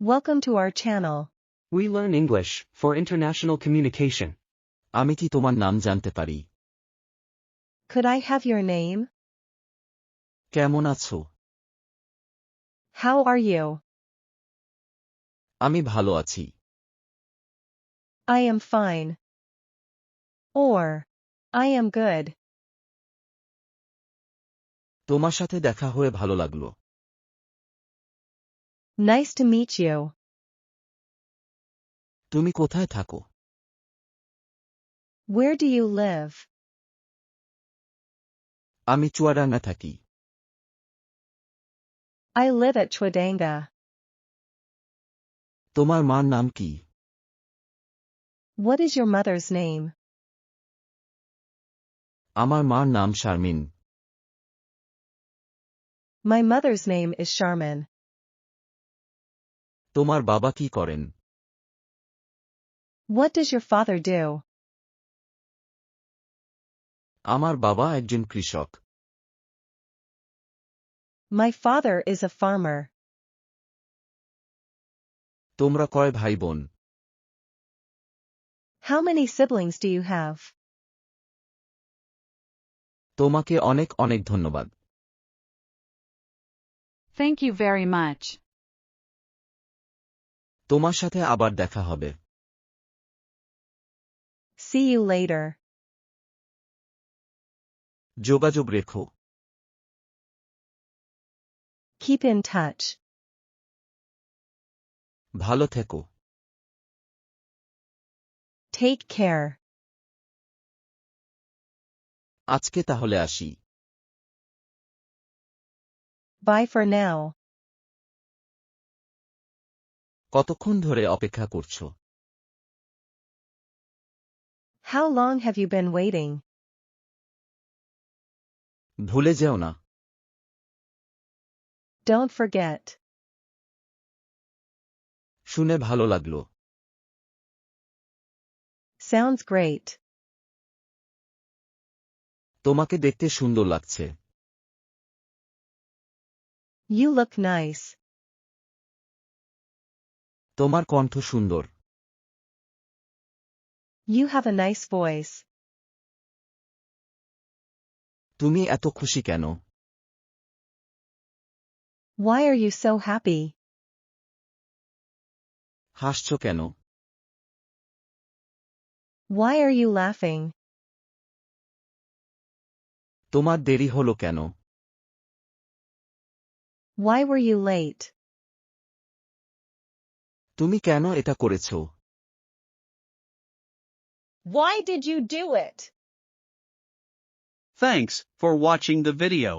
Welcome to our channel. We learn English for international communication. আমি কি তোমার নাম জানতে পারি? Could I have your name? কেমন আছো? How are you? আমি ভালো আছি। I am fine. Or, I am good. তোমার সাথে দেখা হয়ে ভালো লাগলো। Nice to meet you. তুমি কোথায় থাকো? Where do you live? আমি চুয়াডাঙ্গা থাকি। I live at Chwadanga. তোমার মার নাম কি? What is your mother's name? আমার মার নাম Sharmin. My mother's name is Sharman. তোমার বাবা কি করেন? What does your father do? আমার বাবা একজন কৃষক। My father is a farmer. তোমরা কয় ভাই বোন? How many siblings do you have? তোমাকে অনেক অনেক ধন্যবাদ। Thank you very much. তোমার সাথে আবার দেখা হবে। See you later. যোগাযোগ রেখো। Keep in touch. ভালো থেকো। Take care. আজকে তাহলে আসি। Bye for now. কতক্ষণ ধরে অপেক্ষা করছো? How long have you been waiting? ভুলে যেও না। Don't forget. শুনে ভালো লাগলো। Sounds great. তোমাকে দেখতে সুন্দর লাগছে। You look nice. তোমার কণ্ঠ সুন্দর। You have a nice voice. তুমি এত খুশি কেন? Why are you so happy? হাসছো কেন? Why are you laughing? তোমার দেরি হলো কেন? Why were you late? তুমি কেন এটা করেছো? Why did you do it? Thanks for watching the video.